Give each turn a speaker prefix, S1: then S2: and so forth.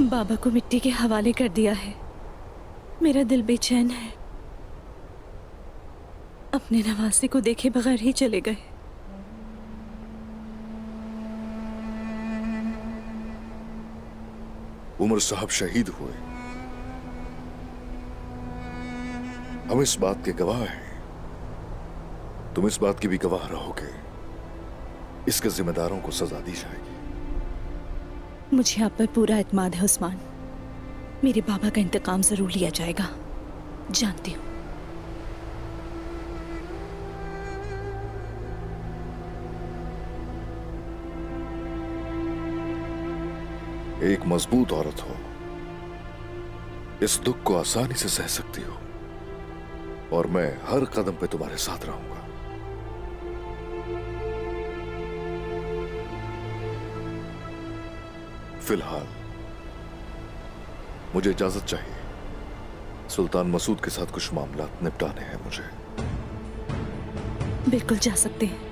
S1: बाबा को मिट्टी के हवाले कर दिया है। मेरा दिल बेचैन है। अपने नवासे को देखे बगैर ही चले गए।
S2: उमर साहब शहीद हुए, हम इस बात के गवाह हैं। तुम इस बात की भी गवाह रहोगे। इसके जिम्मेदारों को सजा दी जाएगी।
S1: मुझे आप पर पूरा इत्मीनान है उस्मान। मेरे बाबा का इंतकाम जरूर लिया जाएगा, जानती हूँ।
S2: एक मजबूत औरत हो, इस दुख को आसानी से सह सकती हो, और मैं हर कदम पे तुम्हारे साथ रहूंगा। फिलहाल मुझे इजाजत चाहिए। सुल्तान मसूद के साथ कुछ मामला निपटाने हैं मुझे।
S1: बिल्कुल जा सकते हैं।